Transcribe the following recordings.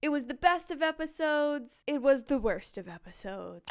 It was the best of episodes. It was the worst of episodes.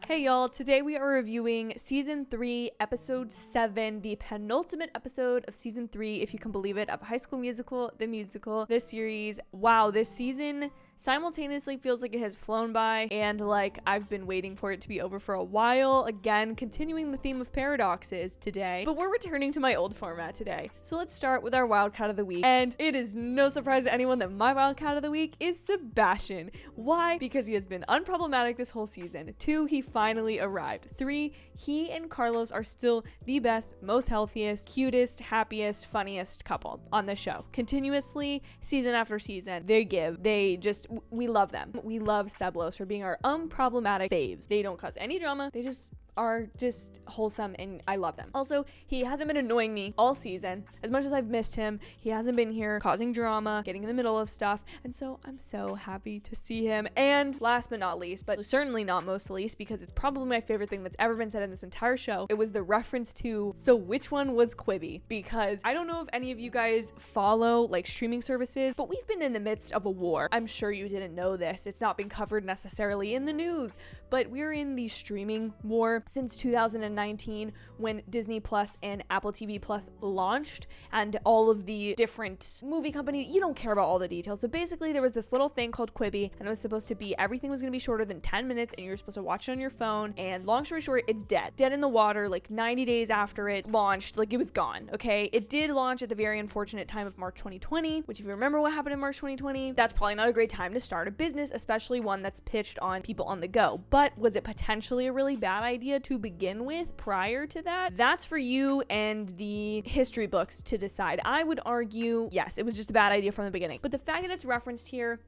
Hey y'all, today we are reviewing Season 3, Episode 7, the penultimate episode of Season 3, if you can believe it, of High School Musical, the musical, this series. Wow, this season simultaneously feels like it has flown by and like I've been waiting for it to be over for a while. Again, continuing the theme of paradoxes today, but we're returning to my old format today. So let's start with our Wildcat of the Week, and it is no surprise to anyone that my Wildcat of the Week is Sebastian. Why? Because he has been unproblematic this whole season. 2, he finally arrived. 3, he and Carlos are still the best, most healthiest, cutest, happiest, funniest couple on the show. Continuously, season after season, we love them. We love Seblos for being our unproblematic faves. They don't cause any drama. They just are just wholesome and I love them. Also, he hasn't been annoying me all season. As much as I've missed him, he hasn't been here causing drama, getting in the middle of stuff, and so I'm so happy to see him. And last but not least, but certainly not most least, because it's probably my favorite thing that's ever been said in this entire show, it was the reference to, so which one was Quibi? Because I don't know if any of you guys follow like streaming services, but we've been in the midst of a war. I'm sure you didn't know this. It's not been covered necessarily in the news, but we're in the streaming war since 2019 when Disney Plus and Apple TV Plus launched, and all of the different movie companies, you don't care about all the details. So basically there was this little thing called Quibi, and it was supposed to be, everything was going to be shorter than 10 minutes and you're supposed to watch it on your phone, and long story short, it's dead in the water like 90 days after it launched. Like, it was gone. Okay, it did launch at the very unfortunate time of March 2020, which if you remember what happened in March 2020, that's probably not a great time to start a business, especially one that's pitched on people on the go. But was it potentially a really bad idea to begin with prior to that? That's for you and the history books to decide. I would argue, yes, it was just a bad idea from the beginning. But the fact that it's referenced here,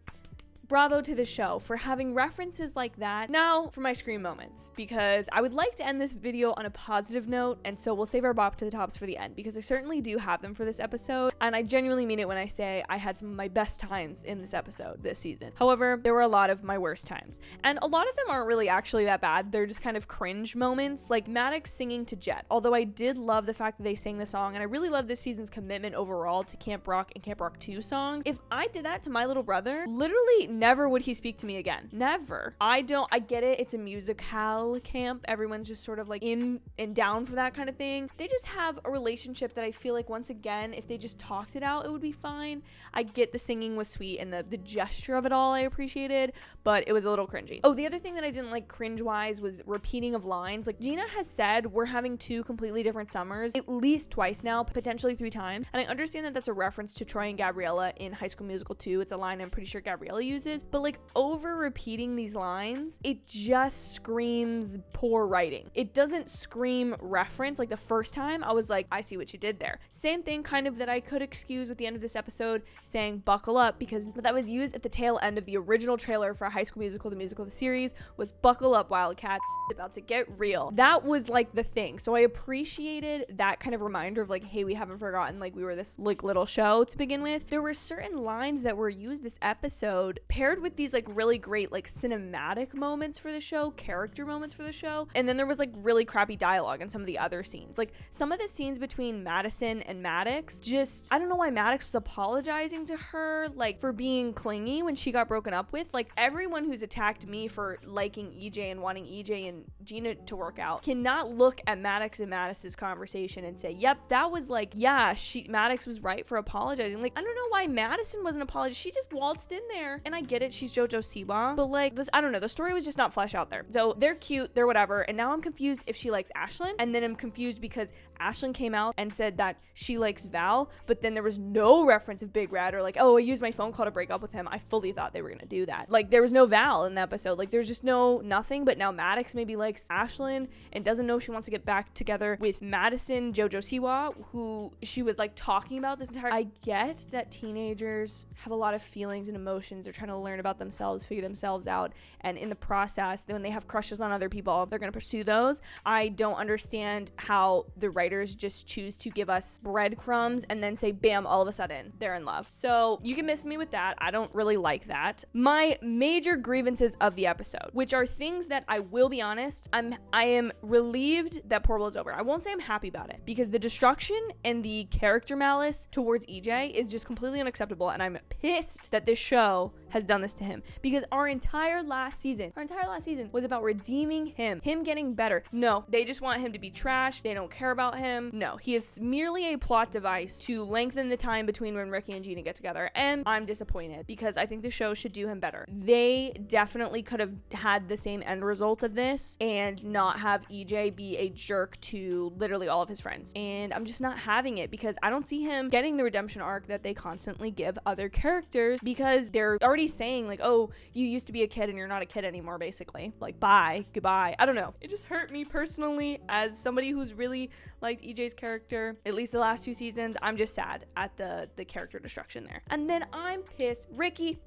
bravo to the show for having references like that. Now for my scream moments, because I would like to end this video on a positive note, and so we'll save our bop to the tops for the end, because I certainly do have them for this episode, and I genuinely mean it when I say I had some of my best times in this episode this season. However, there were a lot of my worst times, and a lot of them aren't really actually that bad. They're just kind of cringe moments, like Maddox singing to Jet, although I did love the fact that they sang the song, and I really love this season's commitment overall to Camp Rock and Camp Rock 2 songs. If I did that to my little brother, literally never would he speak to me again. Never. I get it. It's a musical camp. Everyone's just sort of like in and down for that kind of thing. They just have a relationship that I feel like, once again, if they just talked it out, it would be fine. I get the singing was sweet and the gesture of it all I appreciated, but it was a little cringy. Oh, the other thing that I didn't like cringe-wise was repeating of lines. Like, Gina has said we're having 2 completely different summers at least twice now, potentially 3 times. And I understand that that's a reference to Troy and Gabriella in High School Musical 2. It's a line I'm pretty sure Gabriella uses, but like over repeating these lines, it just screams poor writing. It doesn't scream reference. Like the first time I was like, I see what you did there. Same thing kind of that I could excuse with the end of this episode saying buckle up, because that was used at the tail end of the original trailer for High School Musical, the musical, the series, was buckle up Wildcat, about to get real. That was like the thing. So I appreciated that kind of reminder of like, hey, we haven't forgotten like we were this like little show to begin with. There were certain lines that were used this episode paired with these like really great like cinematic moments for the show, character moments for the show, and then there was like really crappy dialogue in some of the other scenes. Like some of the scenes between Madison and Maddox, just I don't know why Maddox was apologizing to her like for being clingy when she got broken up with. Like, everyone who's attacked me for liking EJ and wanting EJ and Gina to work out cannot look at Maddox and Madison's conversation and say, yep, that was like, yeah, Maddox was right for apologizing. Like, I don't know why Madison wasn't apologizing. She just waltzed in there, and I get it, she's JoJo Siwa, but like this, I don't know, the story was just not fleshed out there. So they're cute, they're whatever, and now I'm confused if she likes Ashlyn, and then I'm confused because Ashlyn came out and said that she likes Val, but then there was no reference of Big Red or like, oh, I used my phone call to break up with him. I fully thought they were gonna do that. Like, there was no Val in the episode. Like, there's just nothing. But now Maddox maybe likes Ashlyn and doesn't know she wants to get back together with Madison, JoJo Siwa, who she was like talking about this entire. I get that teenagers have a lot of feelings and emotions. They're trying to learn about themselves, figure themselves out, and in the process, when they have crushes on other people, they're gonna pursue those. I don't understand how the writers just choose to give us breadcrumbs and then say say, bam, all of a sudden they're in love. So you can miss me with that. I don't really like that. My major grievances of the episode, which are things that I will be honest, I am relieved that Poor Will's over. I won't say I'm happy about it because the destruction and the character malice towards EJ is just completely unacceptable, and I'm pissed that this show has done this to him because our entire last season was about redeeming him getting better. No, they just want him to be trash. They don't care about him. No, he is merely a plot device to lengthen the time between when Ricky and Gina get together, and I'm disappointed because I think the show should do him better. They definitely could have had the same end result of this and not have EJ be a jerk to literally all of his friends, and I'm just not having it because I don't see him getting the redemption arc that they constantly give other characters because they're already saying like, oh, you used to be a kid and you're not a kid anymore, basically. Like, bye, goodbye. I don't know. It just hurt me personally as somebody who's really liked EJ's character, at least the last 2 seasons. I'm just sad at the character destruction there. And then I'm pissed. Ricky,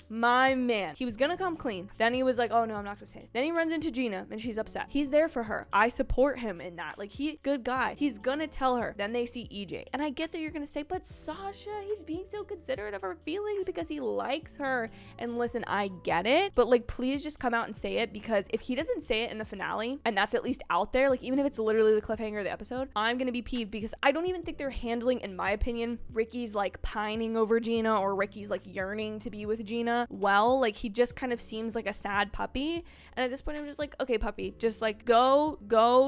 my man. He was gonna come clean. Then he was like, oh no, I'm not gonna say it. Then he runs into Gina and she's upset. He's there for her. I support him in that. Like, good guy. He's gonna tell her. Then they see EJ. And I get that you're gonna say, but Sasha, he's being so considerate of her feelings because he likes her. And listen, I get it, but like, please just come out and say it, because if he doesn't say it in the finale and that's at least out there, like even if it's literally the cliffhanger of the episode, I'm gonna be peeved because I don't even think they're handling, in my opinion, Ricky's like pining over Gina or Ricky's like yearning to be with Gina well. Like, he just kind of seems like a sad puppy, and at this point I'm just like, okay, puppy, just like go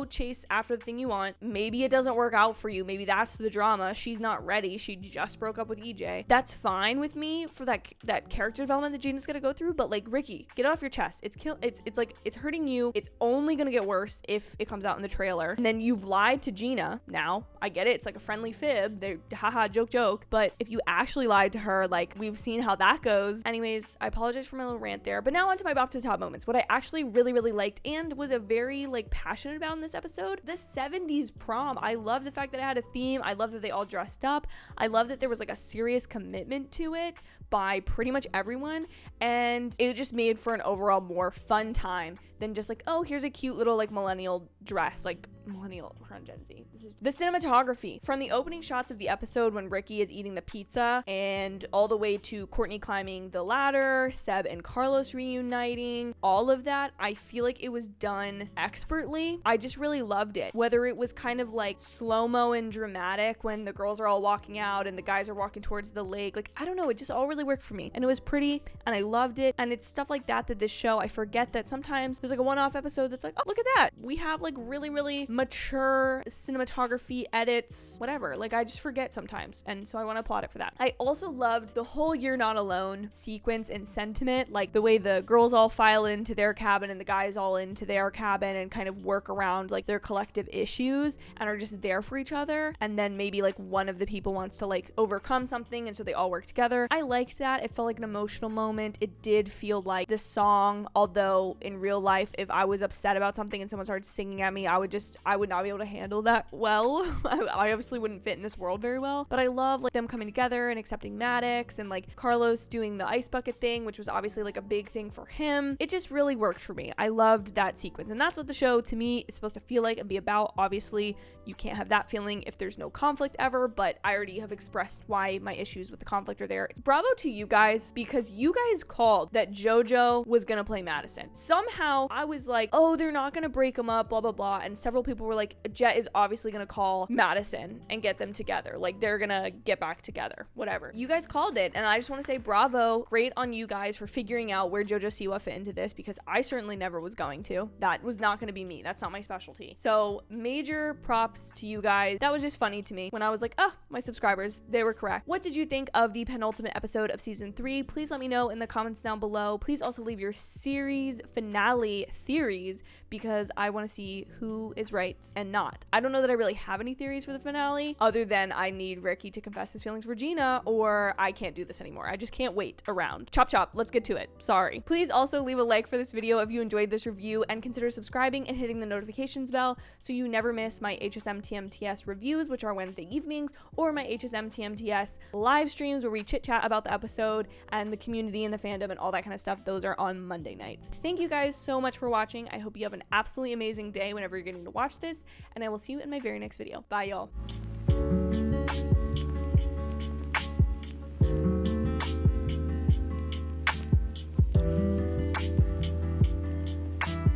chase after the thing you want. Maybe it doesn't work out for you, maybe that's the drama. She's not ready, she just broke up with EJ. That's fine with me for that character development that Gina's gonna go through, but like, Ricky, get it off your chest. It's like, it's hurting you. It's only gonna get worse if it comes out in the trailer. And then you've lied to Gina. Now I get it, it's like a friendly fib, they're haha, joke, but if you actually lied to her, like, we've seen how that goes. Anyways, I apologize for my little rant there, but now on to my bop to top moments. What I actually really liked and was a very like passionate about in this episode, the 70s prom. I love the fact that it had a theme. I love that they all dressed up. I love that there was like a serious commitment to it by pretty much everyone, and it just made for an overall more fun time than just like, oh, here's a cute little like millennial dress, like millennial on Gen Z. The cinematography from the opening shots of the episode when Ricky is eating the pizza and all the way to Courtney climbing the ladder, Seb and Carlos reuniting, all of that, I feel like it was done expertly. I just really loved it. Whether it was kind of like slow-mo and dramatic when the girls are all walking out and the guys are walking towards the lake, like, I don't know, it just all really worked for me, and it was pretty and I loved it. And it's stuff like that this show, I forget that sometimes there's like a one-off episode that's like, oh, look at that, we have like really mature cinematography, edits, whatever. Like, I just forget sometimes, and so I want to applaud it for that. I also loved the whole "you're not alone" sequence and sentiment, like the way the girls all file into their cabin and the guys all into their cabin and kind of work around like their collective issues and are just there for each other, and then maybe like one of the people wants to like overcome something, and so they all work together. I liked that. It felt like an emotional moment. It did feel like the song, although in real life, if I was upset about something and someone started singing at me, I would not be able to handle that well. I obviously wouldn't fit in this world very well, but I love like them coming together and accepting Maddox, and like Carlos doing the ice bucket thing, which was obviously like a big thing for him. It just really worked for me. I loved that sequence, and that's what the show to me is supposed to feel like and be about. Obviously, you can't have that feeling if there's no conflict ever, but I already have expressed why my issues with the conflict are there. Bravo to you guys, because you guys called that JoJo was gonna play Madison. Somehow I was like, oh, they're not gonna break them up, blah blah blah, and several people were like, Jet is obviously gonna call Madison and get them together, like they're gonna get back together, whatever. You guys called it, and I just want to say bravo, great on you guys for figuring out where JoJo Siwa fit into this, because I certainly never was going to. That was not gonna be me. That's not my specialty. So major props to you guys. That was just funny to me when I was like, oh, my subscribers, they were correct. What did you think of the penultimate episode of season 3? Please let me know in the comments down below. Please also leave your series finale theories, because I want to see who is right and not. I don't know that I really have any theories for the finale other than I need Ricky to confess his feelings for Gina, or I can't do this anymore. I just can't wait around. Chop chop, let's get to it. Sorry. Please also leave a like for this video if you enjoyed this review, and consider subscribing and hitting the notifications bell so you never miss my HSMTMTS reviews, which are Wednesday evenings, or my HSMTMTS live streams where we chit chat about the episode and the community and the fandom and all that kind of stuff. Those are on Monday nights. Thank you guys so much for watching. I hope you have an absolutely amazing day whenever you're getting to watch this, and I will see you in my very next video. Bye, y'all.